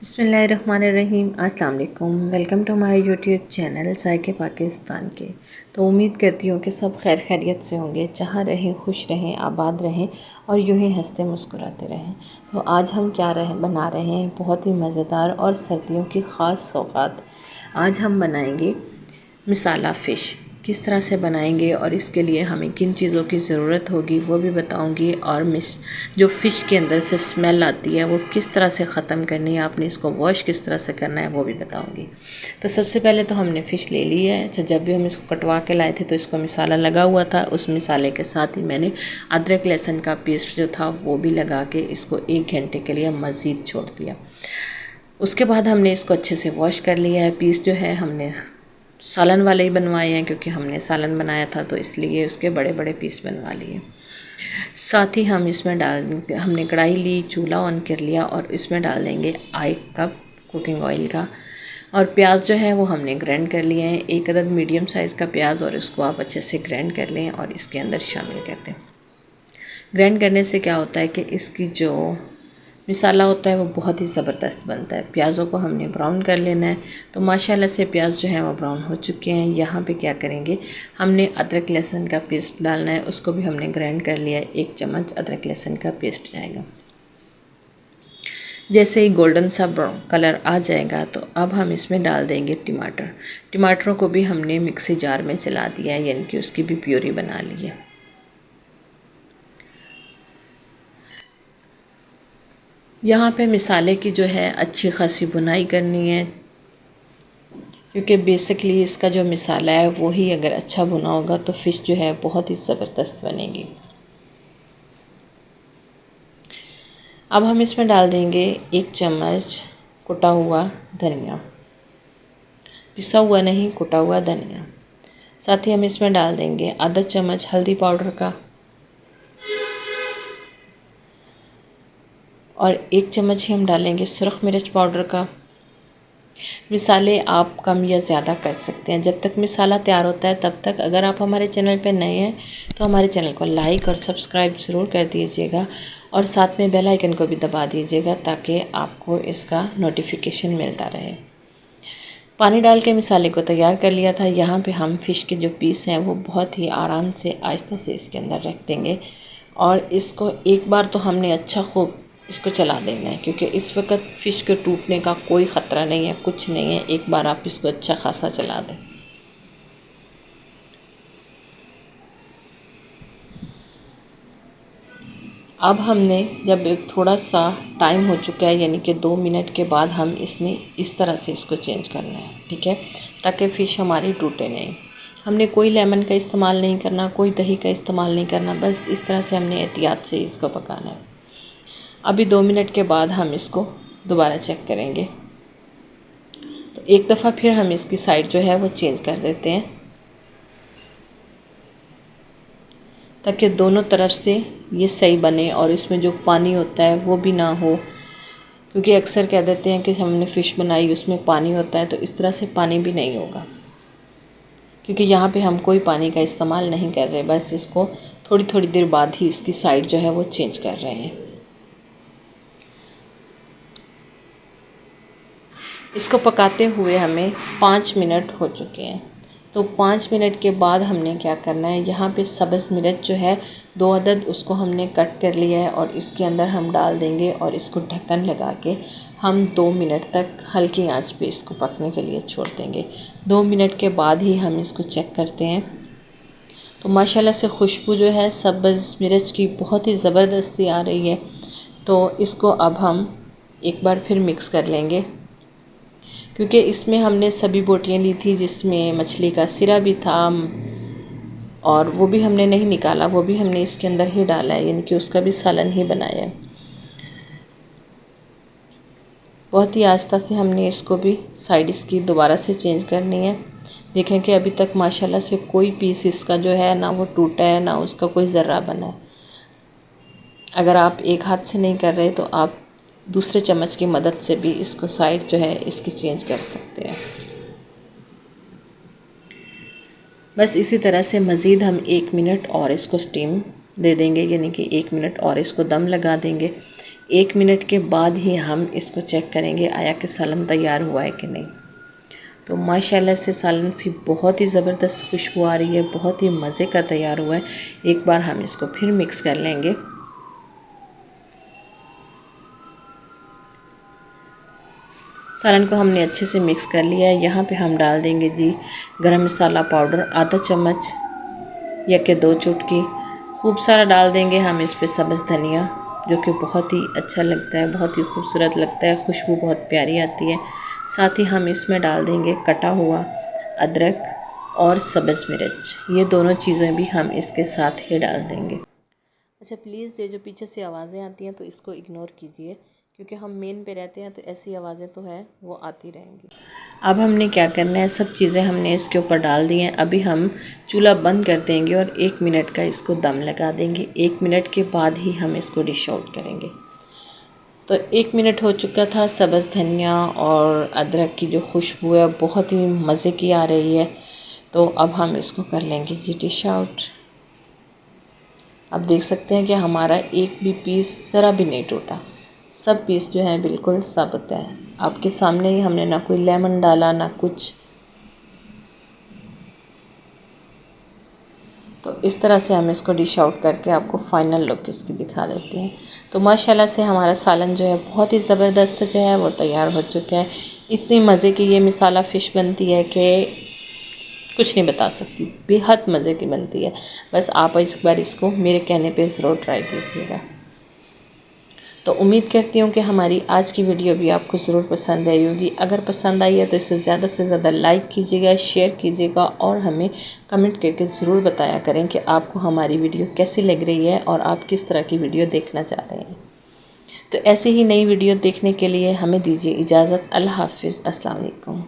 बिस्मिल्लाहिर्रहमानिर्रहीम। अस्सलाम वालेकुम। Welcome to my YouTube channel ज़ायके पाकिस्तान के। तो उम्मीद करती हूँ कि सब खैर खैरियत से होंगे, जहाँ रहें खुश रहें, आबाद रहें और यूँ ही हंसते मुस्कुराते रहें। तो आज हम बना रहे हैं बहुत ही मज़ेदार और सर्दियों की ख़ास सौगात। आज हम बनाएंगे मिसाला फ़िश। किस तरह से बनाएंगे और इसके लिए हमें किन चीज़ों की ज़रूरत होगी वो भी बताऊंगी, और जो फ़िश के अंदर से स्मेल आती है वो किस तरह से ख़त्म करनी है, आपने इसको वॉश किस तरह से करना है वो भी बताऊंगी। तो सबसे पहले तो हमने फ़िश ले ली है। तो जब भी हम इसको कटवा के लाए थे तो इसको मिसाला लगा हुआ था। उस मिसाले के साथ ही मैंने अदरक लहसुन का पेस्ट जो था वो भी लगा के इसको 1 घंटे के लिए मज़ीद छोड़ दिया। उसके बाद हमने इसको अच्छे से वॉश कर लिया है। पीस जो है हमने सालन वाले ही बनवाए हैं, क्योंकि हमने सालन बनाया था तो इसलिए उसके बड़े बड़े पीस बनवा लिए। साथ ही हम इसमें हमने कढ़ाई ली, चूल्हा ऑन कर लिया और इसमें डाल देंगे 1 कप कुकिंग ऑयल का। और प्याज जो है वो हमने ग्राइंड कर लिए हैं, 1 अदद मीडियम साइज़ का प्याज, और इसको आप अच्छे से ग्राइंड कर लें और इसके अंदर शामिल कर दें। ग्राइंड करने से क्या होता है कि इसकी जो मिसाला होता है वो बहुत ही ज़बरदस्त बनता है। प्याज़ों को हमने ब्राउन कर लेना है। तो माशाल्लाह से प्याज जो है वो ब्राउन हो चुके हैं। यहाँ पे क्या करेंगे, हमने अदरक लहसुन का पेस्ट डालना है, उसको भी हमने ग्राइंड कर लिया है। 1 चम्मच अदरक लहसुन का पेस्ट जाएगा। जैसे ही गोल्डन सा ब्राउन कलर आ जाएगा तो अब हम इसमें डाल देंगे टमाटर। टमाटरों को भी हमने मिक्सी जार में चला दिया है, यानी कि उसकी भी प्यूरी बना ली है। यहाँ पे मिसाले की जो है अच्छी खासी बुनाई करनी है, क्योंकि बेसिकली इसका जो मिसाला है वो ही अगर अच्छा बुना होगा तो फ़िश जो है बहुत ही ज़बरदस्त बनेगी। अब हम इसमें डाल देंगे 1 चम्मच कुटा हुआ धनिया, पिसा हुआ नहीं, कुटा हुआ धनिया। साथ ही हम इसमें डाल देंगे आधा चम्मच हल्दी पाउडर का और 1 चम्मच ही हम डालेंगे सुरख मिर्च पाउडर का। मिसाले आप कम या ज़्यादा कर सकते हैं। जब तक मिसाला तैयार होता है तब तक अगर आप हमारे चैनल पर नए हैं तो हमारे चैनल को लाइक और सब्सक्राइब ज़रूर कर दीजिएगा, और साथ में बेल आइकन को भी दबा दीजिएगा ताकि आपको इसका नोटिफिकेशन मिलता रहे। पानी डाल के मिसाले को तैयार कर लिया था। यहाँ पे हम फ़िश के जो पीस हैं वो बहुत ही आराम से आहिस्ता से इसके अंदर रख देंगे, और इसको एक बार तो हमने अच्छा खूब इसको चला देना है, क्योंकि इस वक्त फ़िश के टूटने का कोई ख़तरा नहीं है, कुछ नहीं है। एक बार आप इसको अच्छा खासा चला दें। अब हमने जब थोड़ा सा टाइम हो चुका है, यानी कि 2 मिनट के बाद हम इस तरह से इसको चेंज करना है, ठीक है, ताकि फ़िश हमारी टूटे नहीं। हमने कोई लेमन का इस्तेमाल नहीं करना, कोई दही का इस्तेमाल नहीं करना, बस इस तरह से हमने एहतियात से इसको पकाना है। अभी 2 मिनट के बाद हम इसको दोबारा चेक करेंगे। तो एक दफ़ा फिर हम इसकी साइड जो है वो चेंज कर देते हैं, ताकि दोनों तरफ से ये सही बने और इसमें जो पानी होता है वो भी ना हो, क्योंकि अक्सर कह देते हैं कि हमने फ़िश बनाई उसमें पानी होता है, तो इस तरह से पानी भी नहीं होगा, क्योंकि यहाँ पे हम कोई पानी का इस्तेमाल नहीं कर रहे। बस इसको थोड़ी थोड़ी देर बाद ही इसकी साइड जो है वो चेंज कर रहे हैं। इसको पकाते हुए हमें 5 मिनट हो चुके हैं। तो 5 मिनट के बाद हमने क्या करना है, यहाँ पे सब्ज़ मिर्च जो है 2 अदद उसको हमने कट कर लिया है और इसके अंदर हम डाल देंगे, और इसको ढक्कन लगा के हम 2 मिनट तक हल्की आंच पे इसको पकने के लिए छोड़ देंगे। 2 मिनट के बाद ही हम इसको चेक करते हैं। तो माशाल्लाह से खुशबू जो है सब्ज़ मिर्च की बहुत ही ज़बरदस्ती आ रही है। तो इसको अब हम एक बार फिर मिक्स कर लेंगे, क्योंकि इसमें हमने सभी बोटियाँ ली थी जिसमें मछली का सिरा भी था, और वो भी हमने नहीं निकाला, वो भी हमने इसके अंदर ही डाला है, यानी कि उसका भी सालन ही बनाया है। बहुत ही आस्ता से हमने इसको भी साइड इसकी दोबारा से चेंज करनी है। देखें कि अभी तक माशाल्लाह से कोई पीस इसका जो है ना वो टूटा है, ना उसका कोई ज़र्रा बना है। अगर आप एक हाथ से नहीं कर रहे तो आप दूसरे चम्मच की मदद से भी इसको साइड जो है इसकी चेंज कर सकते हैं। बस इसी तरह से मज़ीद हम 1 मिनट और इसको स्टीम दे देंगे, यानी कि 1 मिनट और इसको दम लगा देंगे। 1 मिनट के बाद ही हम इसको चेक करेंगे आया कि सालन तैयार हुआ है कि नहीं। तो माशाल्लाह से सालन से बहुत ही ज़बरदस्त खुशबू आ रही है, बहुत ही मज़े का तैयार हुआ है। एक बार हम इसको फिर मिक्स कर लेंगे। सालन को हमने अच्छे से मिक्स कर लिया है। यहाँ पे हम डाल देंगे जी गरम मसाला पाउडर आधा चम्मच या कि 2 चुटकी, खूब सारा डाल देंगे हम इस पे सब्ज़ धनिया, जो कि बहुत ही अच्छा लगता है, बहुत ही खूबसूरत लगता है, खुशबू बहुत प्यारी आती है। साथ ही हम इसमें डाल देंगे कटा हुआ अदरक और सब्ज़ मिर्च, ये दोनों चीज़ें भी हम इसके साथ ही डाल देंगे। अच्छा प्लीज़ ये जो पीछे से आवाज़ें आती हैं तो इसको इग्नोर कीजिए, क्योंकि हम मेन पे रहते हैं तो ऐसी आवाज़ें तो है वो आती रहेंगी। अब हमने क्या करना है, सब चीज़ें हमने इसके ऊपर डाल दी हैं। अभी हम चूल्हा बंद कर देंगे और 1 मिनट का इसको दम लगा देंगे। 1 मिनट के बाद ही हम इसको डिश आउट करेंगे। तो 1 मिनट हो चुका था। सब्ज़ धनिया और अदरक की जो खुशबू है बहुत ही मज़े की आ रही है। तो अब हम इसको कर लेंगे जी डिश आउट। आप देख सकते हैं कि हमारा एक भी पीस ज़रा भी नहीं टूटा, सब पीस जो है बिल्कुल साबुत है। आपके सामने ही हमने ना कोई लेमन डाला ना कुछ। तो इस तरह से हम इसको डिश आउट करके आपको फ़ाइनल लुक इसकी दिखा देते हैं। तो माशाल्लाह से हमारा सालन जो है बहुत ही ज़बरदस्त जो है वो तैयार हो चुका है। इतनी मज़े की ये मसाला फ़िश बनती है कि कुछ नहीं बता सकती, बेहद मज़े की बनती है। बस आप एक बार इसको मेरे कहने पे ज़रूर ट्राई कीजिएगा। तो उम्मीद करती हूँ कि हमारी आज की वीडियो भी आपको ज़रूर पसंद आई होगी। अगर पसंद आई है तो इसे ज़्यादा से ज़्यादा लाइक कीजिएगा, शेयर कीजिएगा और हमें कमेंट करके ज़रूर बताया करें कि आपको हमारी वीडियो कैसी लग रही है और आप किस तरह की वीडियो देखना चाह रहे हैं। तो ऐसे ही नई वीडियो देखने के लिए हमें दीजिए इजाज़त। अल्लाह हाफ़िज़, अस्सलाम वालेकुम।